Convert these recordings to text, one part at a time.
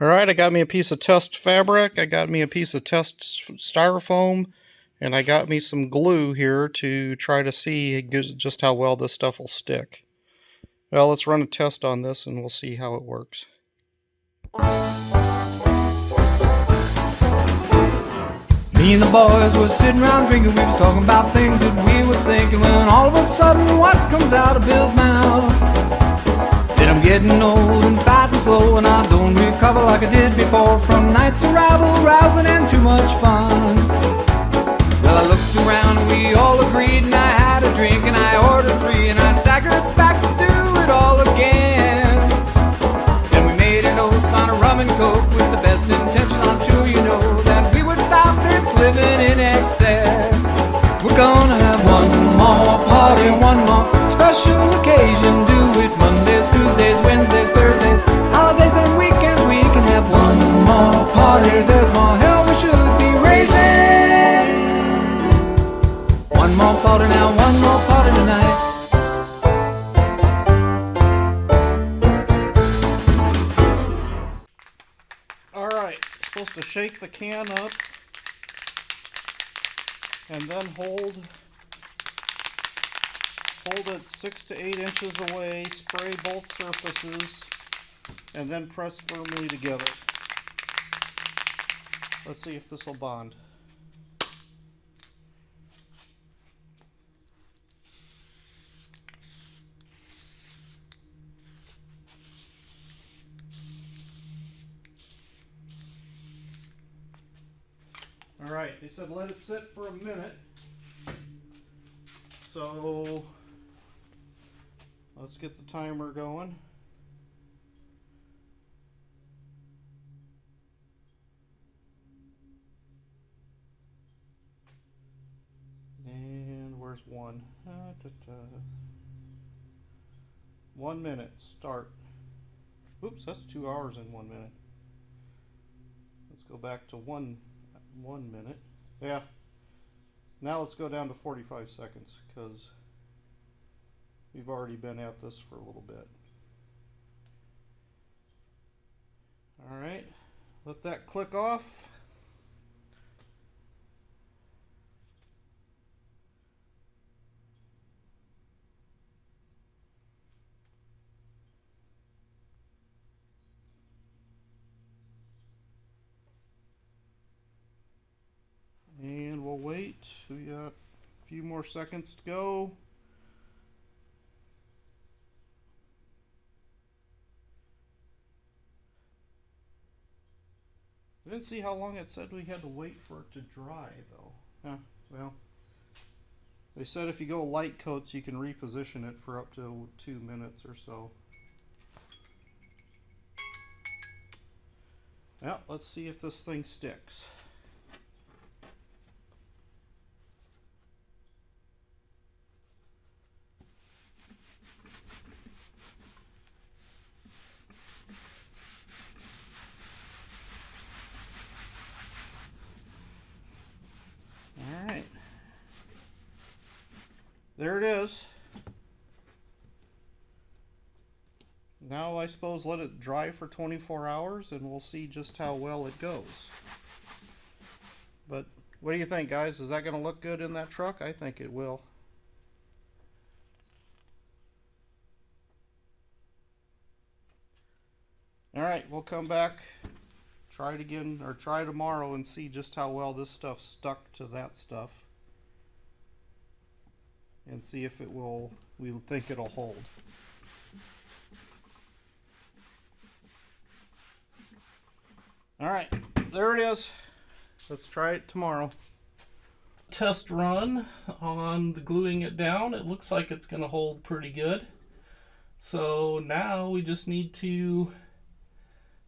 Alright, I got me a piece of test fabric, I got me a piece of test styrofoam, and I got me some glue here to try to see just how well this stuff will stick. Well, let's run a test on this and we'll see how it works. Me and the boys was sitting around drinking, we was talking about things that we was thinking, when all of a sudden what comes out of Bill's mouth? Said I'm getting old and fat and slow, and I don't recover like I did before from nights of rabble, rousing and too much fun. Well, I looked around and we all agreed, and I had a drink and I ordered 3, and I staggered back to do it all again. Then we made an oath on a rum and coke with the best intention, I'm sure you know, that we would stop this living in excess. We're gonna have one more party, one more special occasion. Do it Mondays, Tuesdays, Wednesdays, Thursdays, holidays and weekends. We can have one more party. There's more hell we should be raising. One more party now, one more party tonight. Alright, supposed to shake the can up and then hold it 6 to 8 inches away, spray both surfaces, and then press firmly together. Let's see if this will bond. Alright, they said let it sit for a minute. So let's get the timer going. And where's one? 1 minute, start. Oops, that's 2 hours in 1 minute. Let's go back to one minute. Yeah. Now let's go down to 45 seconds because we've already been at this for a little bit. Alright, let that click off. And we'll wait. We got a few more seconds to go. I didn't see how long it said we had to wait for it to dry though. Well, they said if you go light coats you can reposition it for up to 2 minutes or so. Well, let's see if this thing sticks. Alright. There it is. Now I suppose let it dry for 24 hours and we'll see just how well it goes. But what do you think, guys? Is that going to look good in that truck? I think it will. Alright, we'll come back, try it again, or try tomorrow and see just how well this stuff stuck to that stuff. And see if we think it'll hold. Alright, there it is. Let's try it tomorrow. Test run on the gluing it down. It looks like it's going to hold pretty good. So now we just need to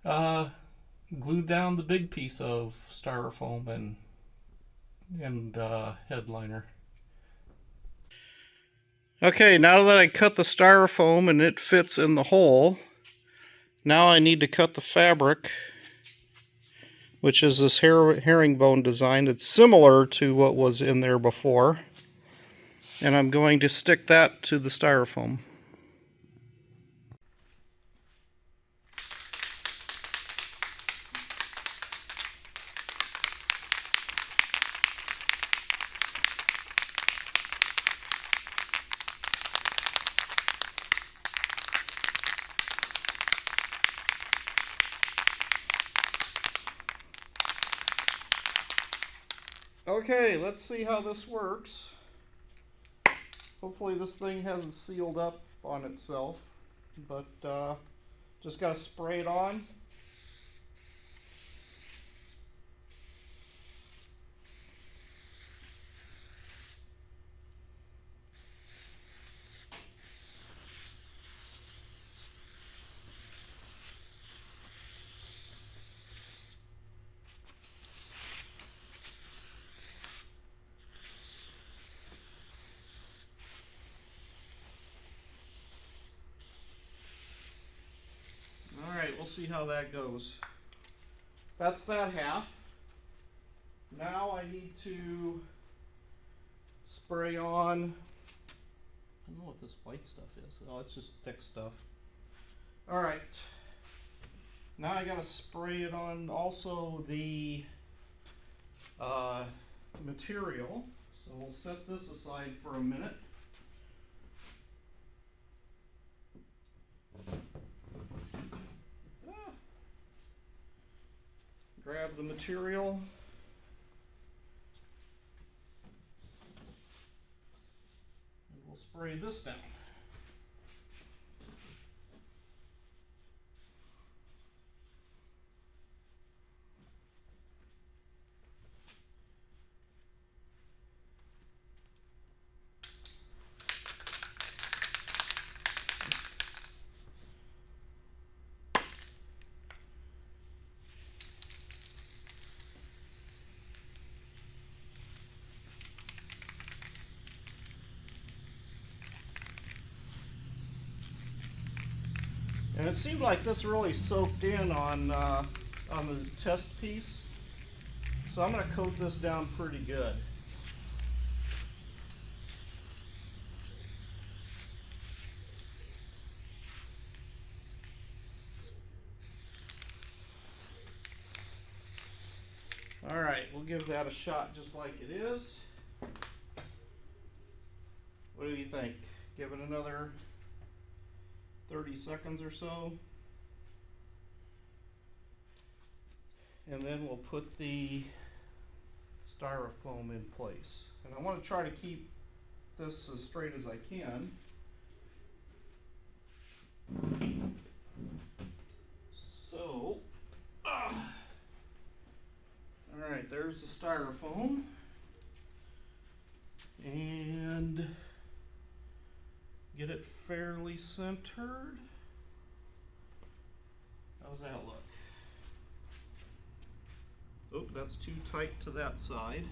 glue down the big piece of styrofoam and headliner. Okay, now that I cut the styrofoam and it fits in the hole, now I need to cut the fabric, which is this herringbone design. It's similar to what was in there before. And I'm going to stick that to the styrofoam. Okay, let's see how this works. Hopefully this thing hasn't sealed up on itself, but just gotta spray it on. Alright, we'll see how that goes. That's that half. Now I need to spray on, I don't know what this white stuff is. Oh, it's just thick stuff. Alright. Now I gotta spray it on also the material. So we'll set this aside for a minute. Grab the material. And we'll spray this down. And it seemed like this really soaked in on the test piece. So I'm going to coat this down pretty good. Alright, we'll give that a shot just like it is. What do you think? Give it another 30 seconds or so. And then we'll put the styrofoam in place. And I want to try to keep this as straight as I can. So, alright, there's the styrofoam. And get it fairly centered. How's that look? Oh, that's too tight to that side.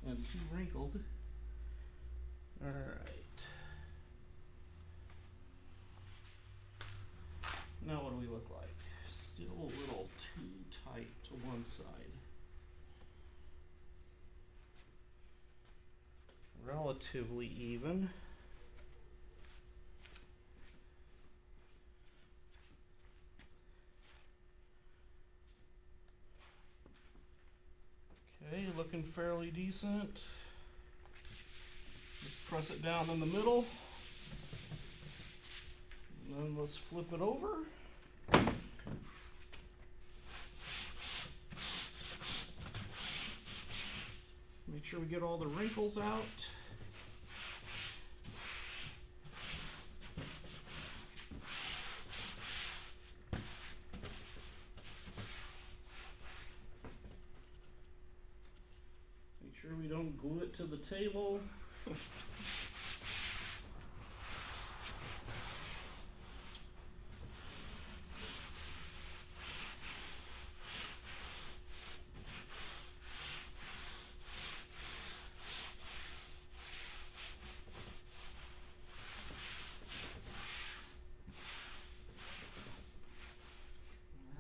And too wrinkled. All right. Now what do we look like? Still a little too tight to one side. Relatively even. Okay, looking fairly decent. Let's press it down in the middle. And then let's flip it over. Make sure we get all the wrinkles out. Make sure we don't glue it to the table.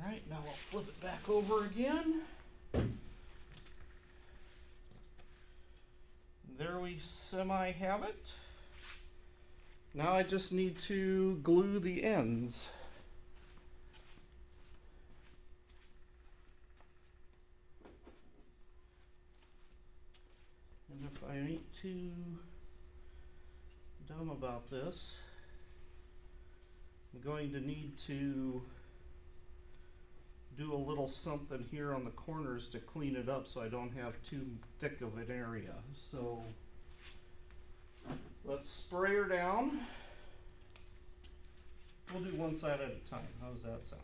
Alright, now we'll flip it back over again. There we semi have it. Now I just need to glue the ends. And if I ain't too dumb about this, I'm going to need to do a little something here on the corners to clean it up so I don't have too thick of an area. So let's spray her down. We'll do one side at a time. How does that sound?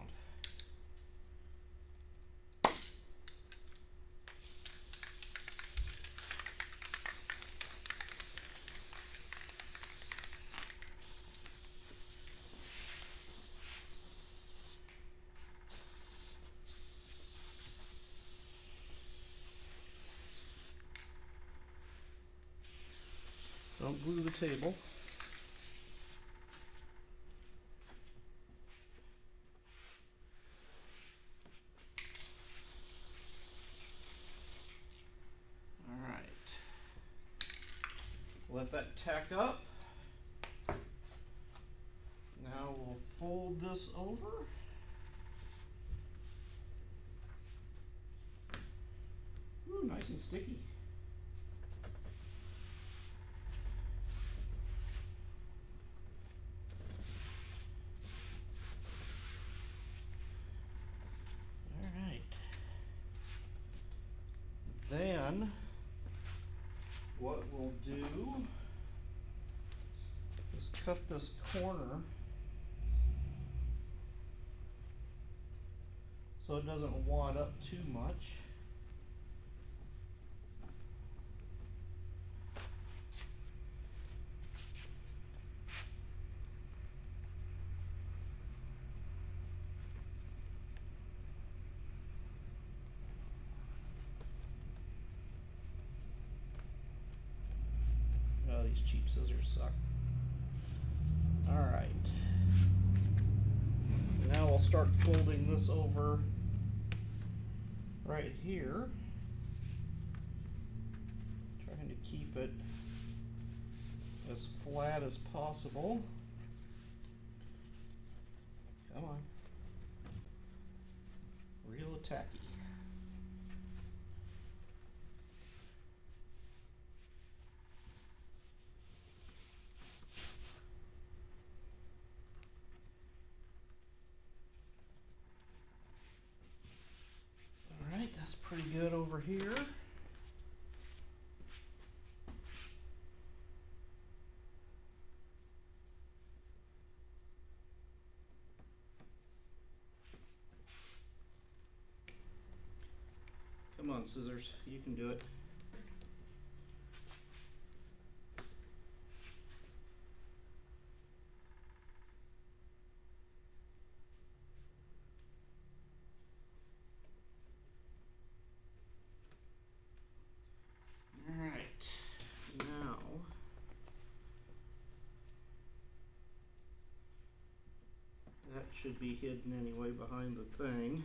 Don't glue the table. All right. Let that tack up. Now we'll fold this over. Ooh, nice and sticky. Then what we'll do is cut this corner so it doesn't wad up too much. Oh, these cheap scissors suck. All right. Now we'll start folding this over right here. Trying to keep it as flat as possible. Come on. Real tacky. Alright, that's pretty good over here. Come on, scissors, you can do it. Alright, now that should be hidden anyway behind the thing.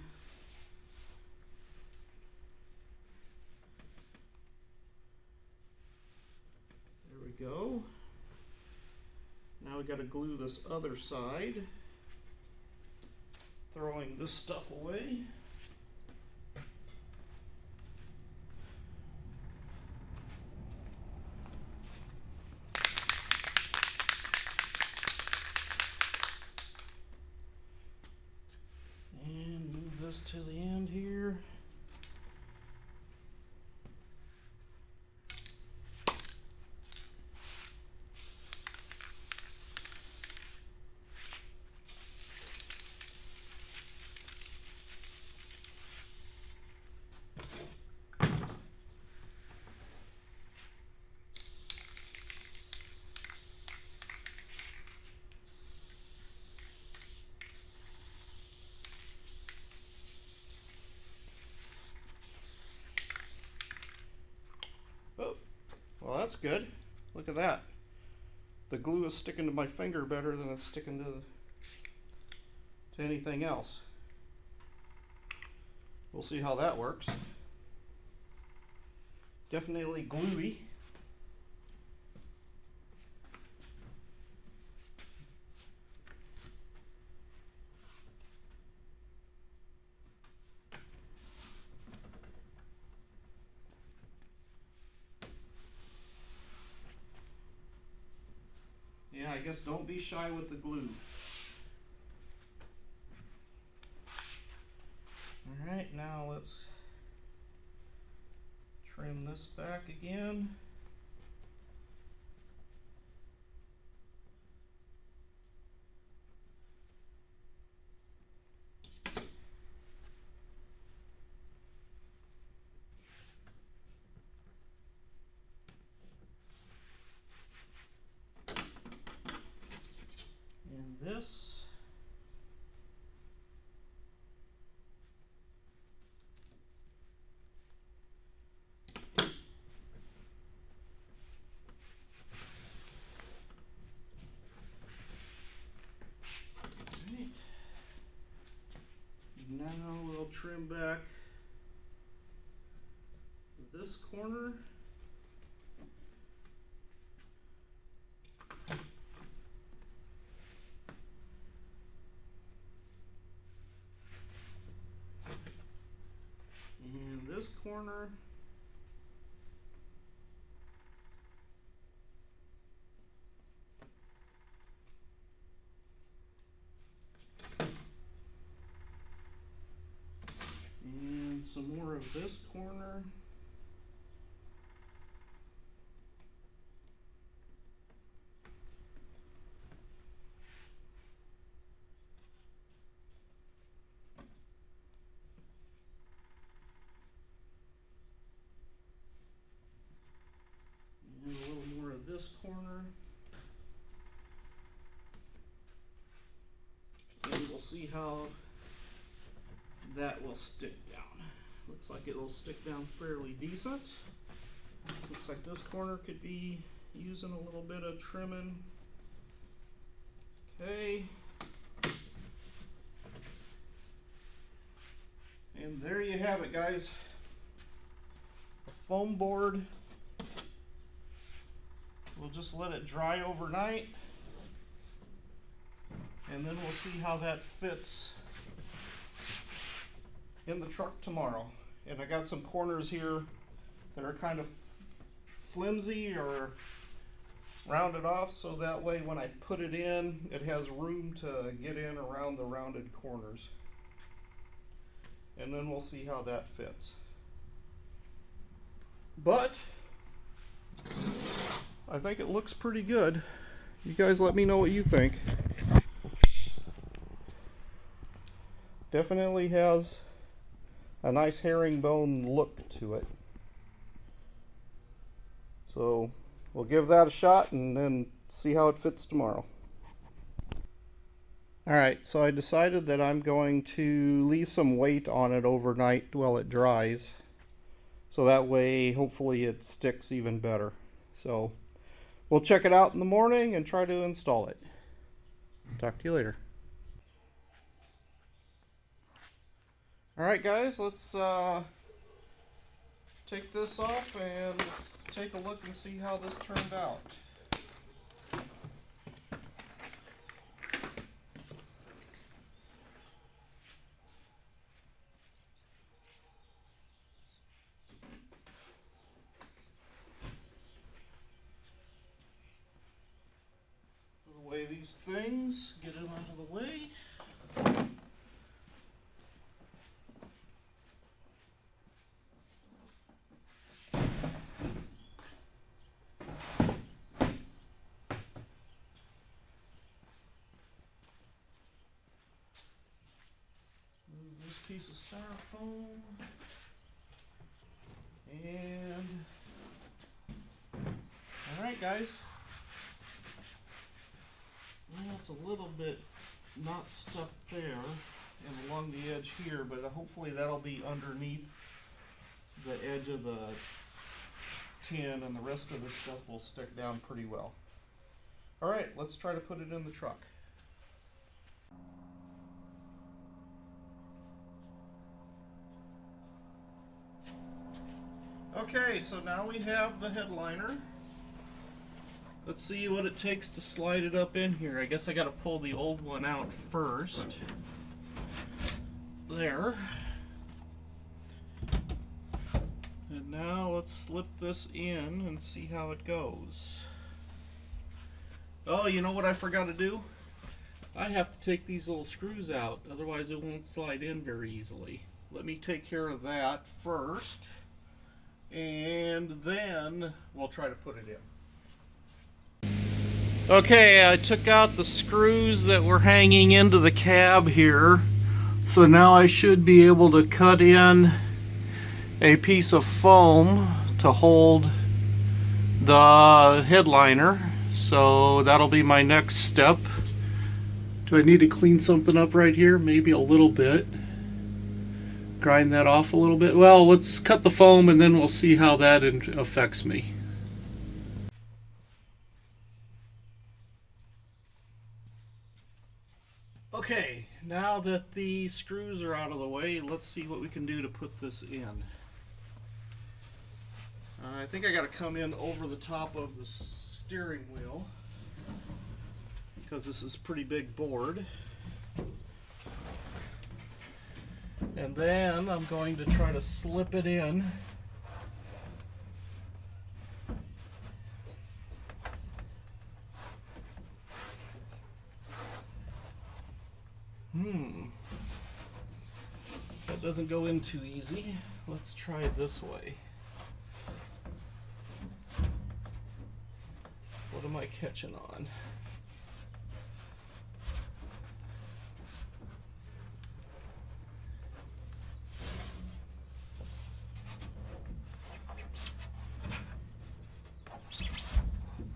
Go. Now we got to glue this other side, throwing this stuff away. And move this to the end here. Oh, well, that's good. Look at that. The glue is sticking to my finger better than it's sticking to anything else. We'll see how that works. Definitely gluey. Yeah, I guess don't be shy with the glue. Alright, now let's trim this back again. And this. Now we'll trim back this corner. And this corner. And some more of this corner. And a little more of this corner. And we'll see how that will stick down. Looks like it'll stick down fairly decent. Looks like this corner could be using a little bit of trimming. Okay. And there you have it, guys. A foam board. We'll just let it dry overnight, and then we'll see how that fits in the truck tomorrow. And I got some corners here that are kind of flimsy or rounded off, so that way when I put it in, it has room to get in around the rounded corners. And then we'll see how that fits. But I think it looks pretty good. You guys let me know what you think. Definitely has a nice herringbone look to it. So we'll give that a shot and then see how it fits tomorrow. Alright, so I decided that I'm going to leave some weight on it overnight while it dries. So that way hopefully it sticks even better. So we'll check it out in the morning and try to install it. Talk to you later. Alright guys, let's take this off and let's take a look and see how this turned out. Put away these things, get them out of the way. Piece of styrofoam, and all right guys, well, it's a little bit not stuck there and along the edge here, but hopefully that'll be underneath the edge of the tin, and the rest of this stuff will stick down pretty well. All right, let's try to put it in the truck. Okay, so now we have the headliner. Let's see what it takes to slide it up in here. I guess I gotta pull the old one out first. There. And now let's slip this in and see how it goes. Oh, you know what I forgot to do? I have to take these little screws out, otherwise it won't slide in very easily. let me take care of that first, and then we'll try to put it in. Okay, I took out the screws that were hanging into the cab here, so now I should be able to cut in a piece of foam to hold the headliner. So that'll be my next step. Do I need to clean something up right here? Maybe a little bit. Grind that off a little bit. Well, let's cut the foam and then we'll see how that affects me. Okay, now that the screws are out of the way, let's see what we can do to put this in. I think I got to come in over the top of the steering wheel because this is a pretty big board. And then I'm going to try to slip it in. That doesn't go in too easy. Let's try it this way. What am I catching on?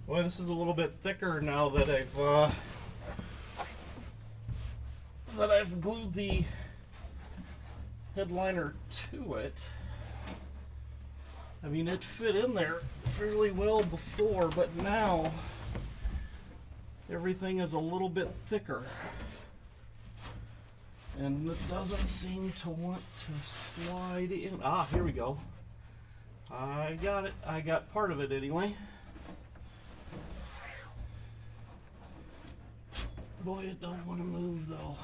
Boy, this is a little bit thicker now that I've glued the headliner to it. I mean, it fit in there fairly well before, but now everything is a little bit thicker. And it doesn't seem to want to slide in. Ah, here we go. I got it. I got part of it anyway. Boy, it don't want to move though.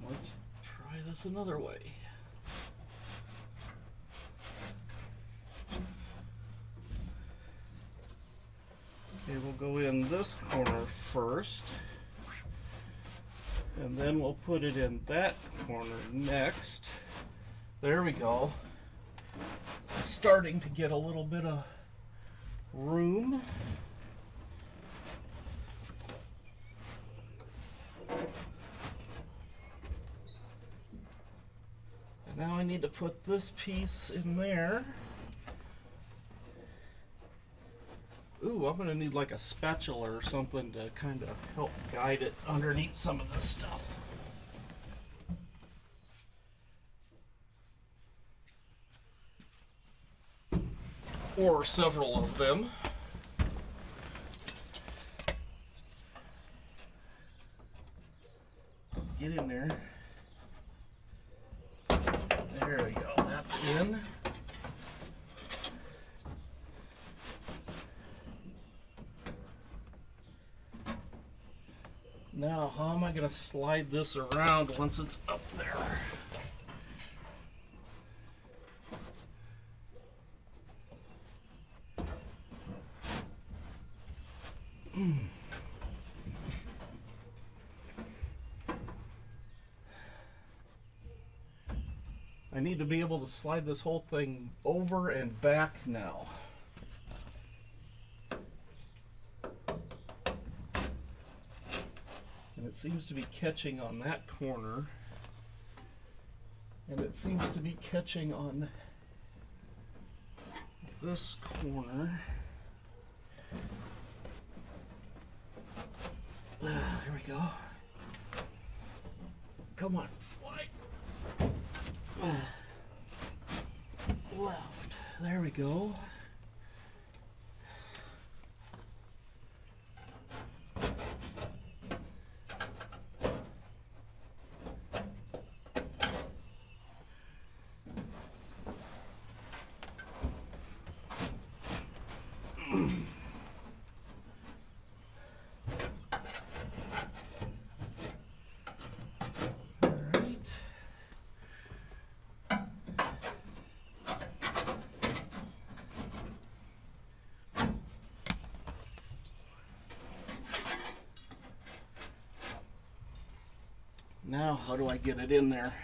Let's try this another way. Okay, we'll go in this corner first, and then we'll put it in that corner next. There we go. Starting to get a little bit of room. And now I need to put this piece in there. Ooh, I'm gonna need like a spatula or something to kind of help guide it underneath some of this stuff. Or several of them. Get in there. There we go, that's in. Now, how am I going to slide this around once it's up there? I need to be able to slide this whole thing over and back now. And it seems to be catching on that corner. And it seems to be catching on this corner. There we go. Come on, slide. Left. There we go. Now, how do I get it in there?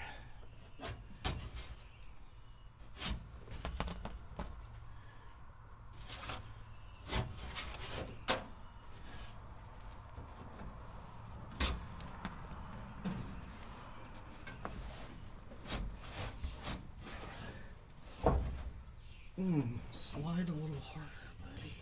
Slide a little harder, buddy.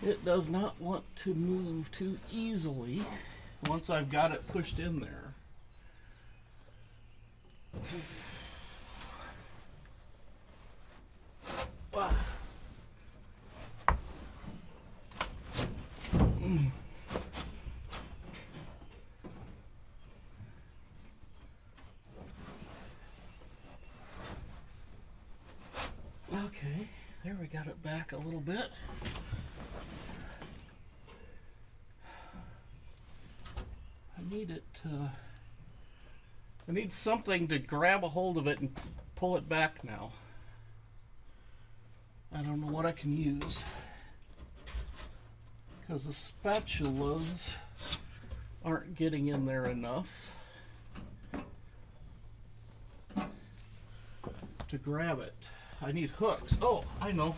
It does not want to move too easily once I've got it pushed in there. Okay, there we got it back a little bit. I need something to grab a hold of it and pull it back now. I don't know what I can use, because the spatulas aren't getting in there enough to grab it. I need hooks. Oh, I know.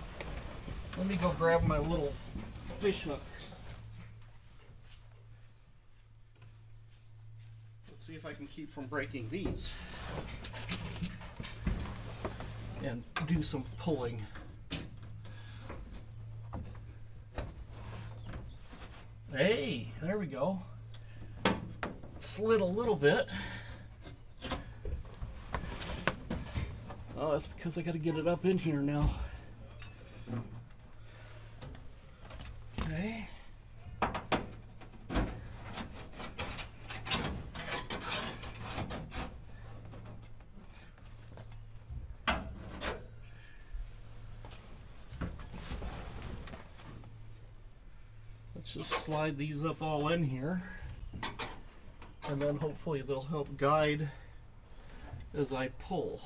Let me go grab my little fish hooks. Let's see if I can keep from breaking these and do some pulling. Hey, there we go. Slid a little bit. Oh, that's because I got to get it up in here now. Okay. Let's just slide these up all in here, and then hopefully they'll help guide as I pull.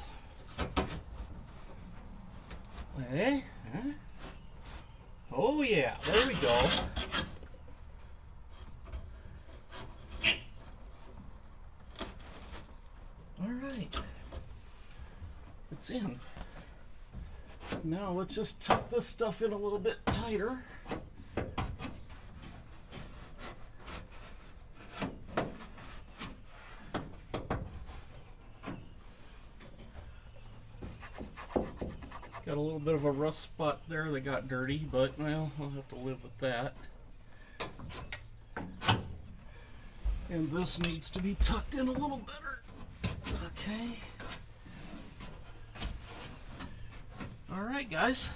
Hey, huh? Oh yeah, there we go. All right, it's in. Now let's just tuck this stuff in a little bit tighter. Got a little bit of a rust spot there that got dirty, but well, I'll have to live with that. And this needs to be tucked in a little better. Okay. All right, guys.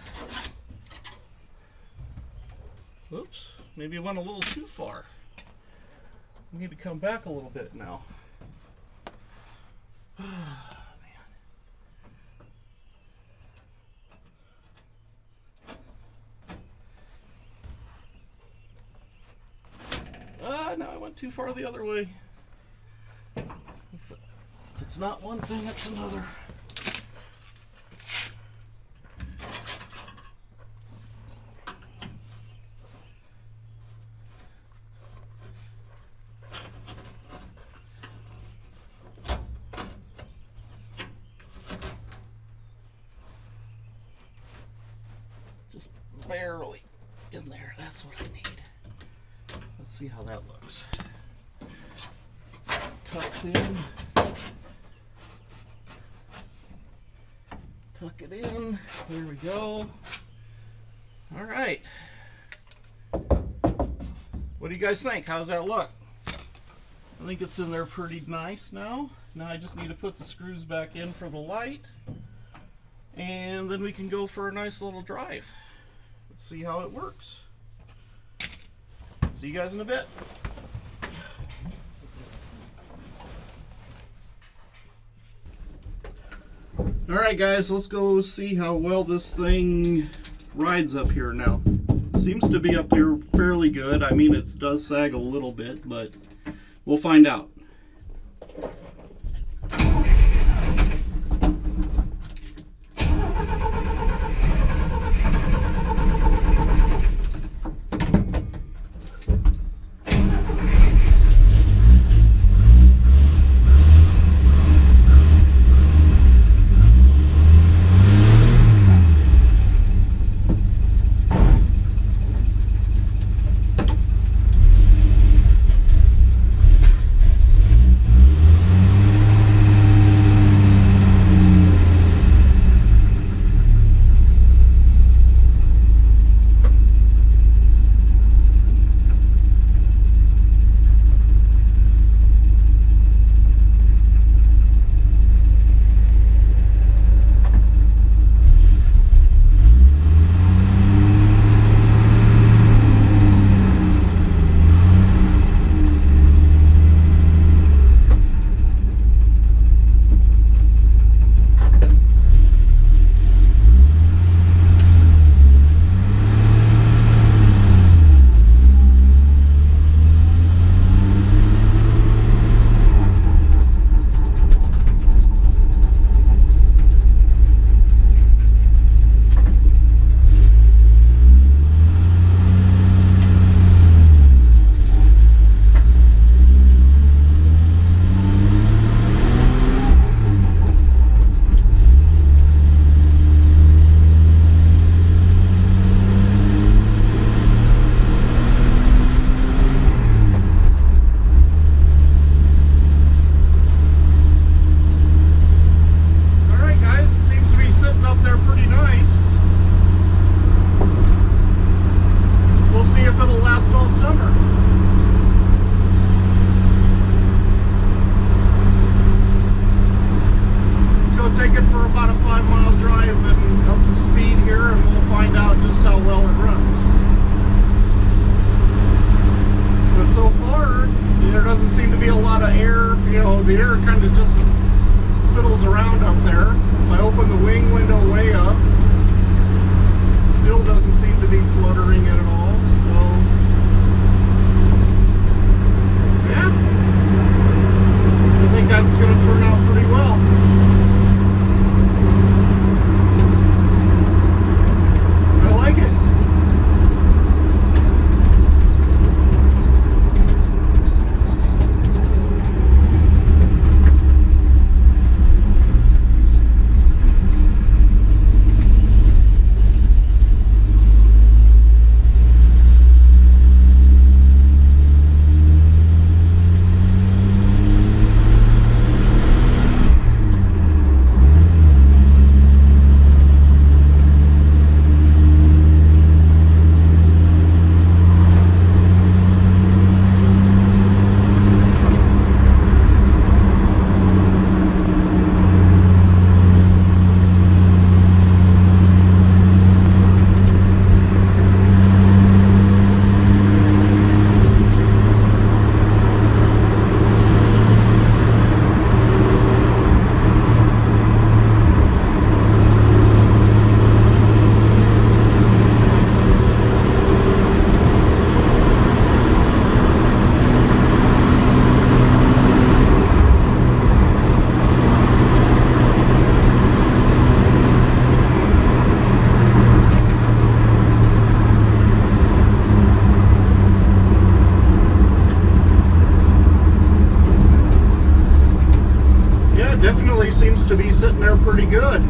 Oops, maybe I went a little too far. I need to come back a little bit now. No, I went too far the other way. If it's not one thing, it's another. Just barely in there, that's what I need. Let's see how that looks. Tuck in. Tuck it in. There we go. All right. What do you guys think? How's that look? I think it's in there pretty nice now. Now I just need to put the screws back in for the light, and then we can go for a nice little drive. Let's see how it works. See you guys in a bit. Alright guys, let's go see how well this thing rides up here now. Seems to be up here fairly good. I mean, it does sag a little bit, but we'll find out. the air kind of just fiddles around up there. If I open the wing window way up, still doesn't seem to be fluttering at all. So yeah, I think that's going to turn out pretty well. I like it. Definitely seems to be sitting there pretty good.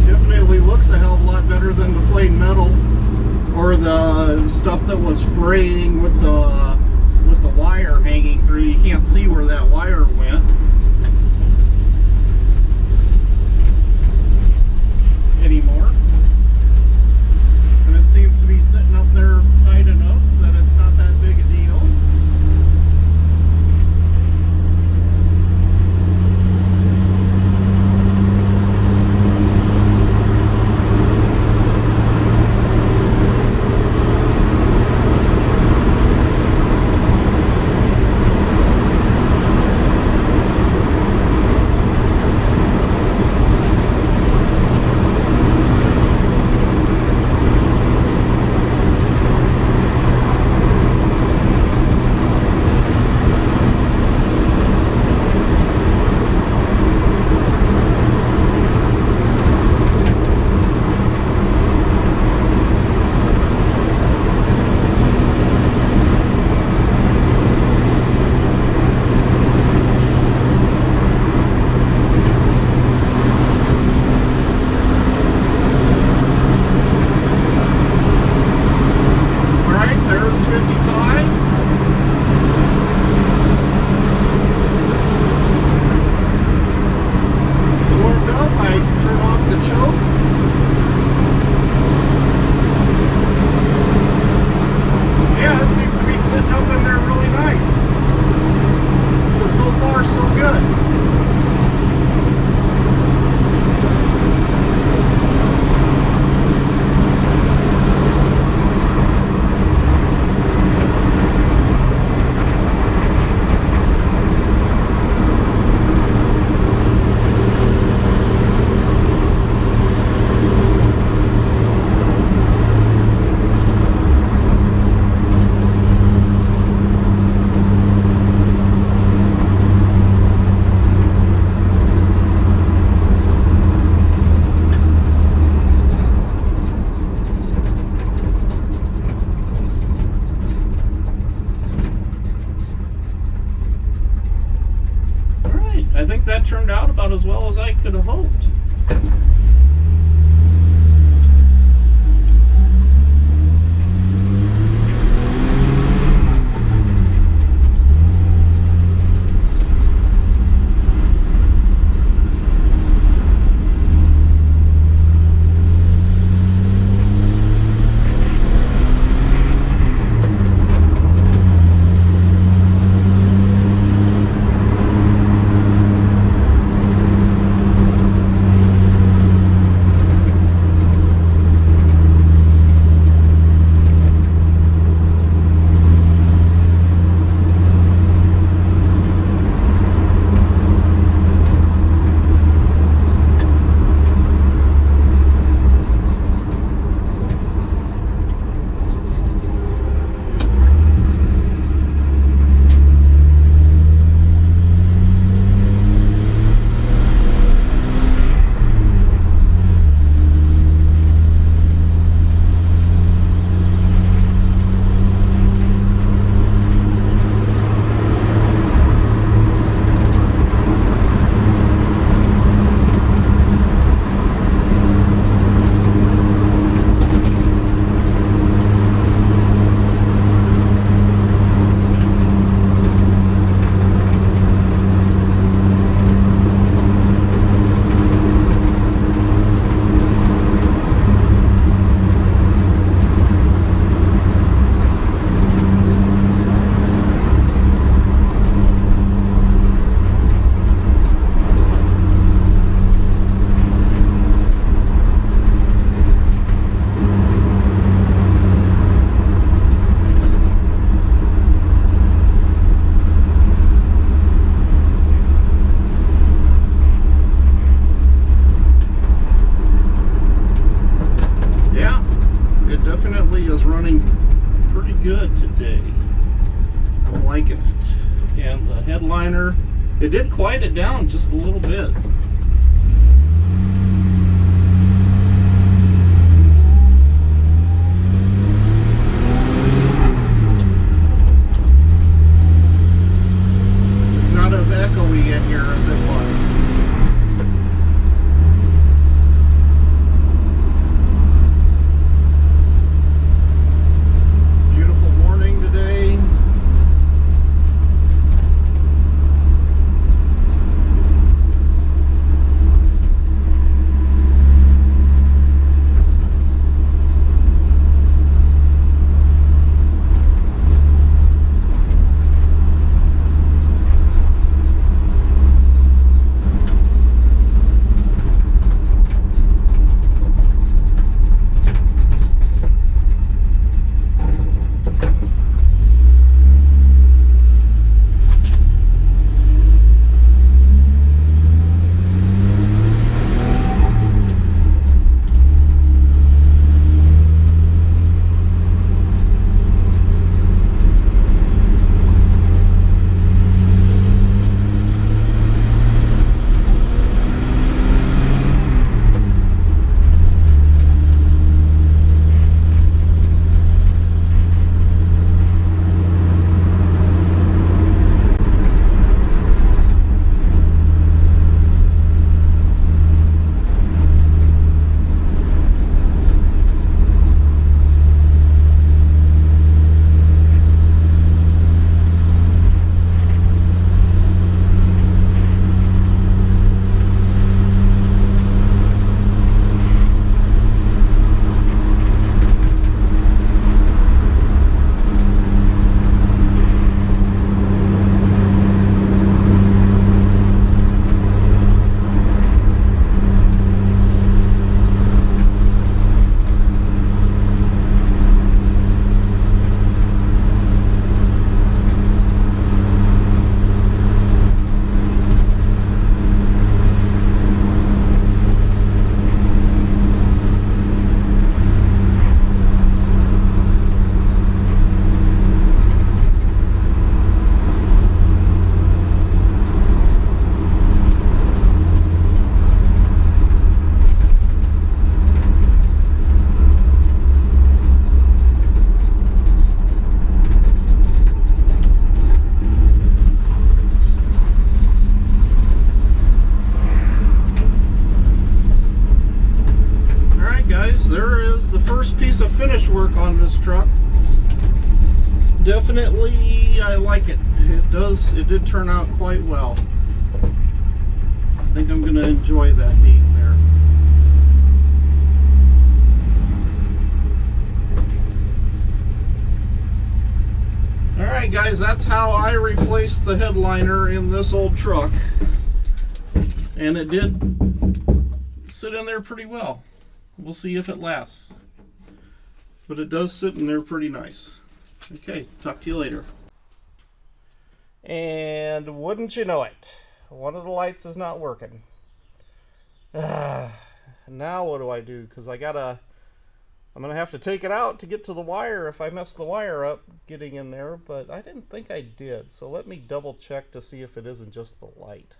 Definitely looks a hell of a lot better than the plain metal or the stuff that was fraying with the wire hanging through. You can't see where that wire went anymore. And it seems to be sitting up there tight enough that it's not that big a deal. I think that turned out about as well as I could have hoped. the headliner. It did quiet it down just a little bit. It's not as echoey in here as it was. Beautiful morning today. There is the first piece of finish work on this truck. Definitely, I like it. It did turn out quite well. I think I'm going to enjoy that being there. Alright guys, that's how I replaced the headliner in this old truck. And it did sit in there pretty well. We'll see if it lasts. But it does sit in there pretty nice. Okay, talk to you later. And wouldn't you know it, one of the lights is not working. Now what do I do? Because I'm gonna have to take it out to get to the wire if I mess the wire up getting in there, but I didn't think I did. So let me double check to see if it isn't just the light.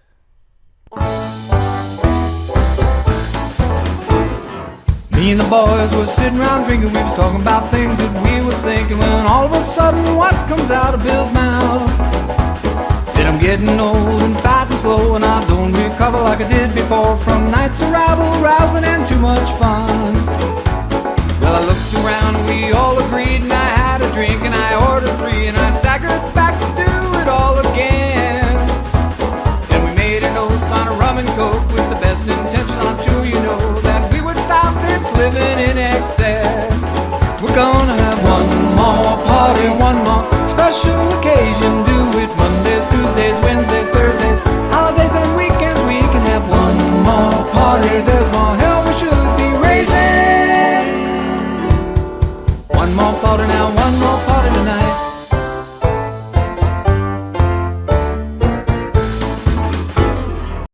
Me and the boys was sitting around drinking, we was talking about things that we was thinking, when all of a sudden what comes out of Bill's mouth? Said I'm getting old and fat and slow, and I don't recover like I did before from nights of rabble, rousing and too much fun. Well, I looked around and we all agreed, and I had a drink and I ordered 3, and I staggered back to do it all again. And we made an oath on a rum and coke with the best intention, I'm sure you know, that we would stop this living in excess. We're gonna have one more party, one more special occasion. Do it Mondays, Tuesdays,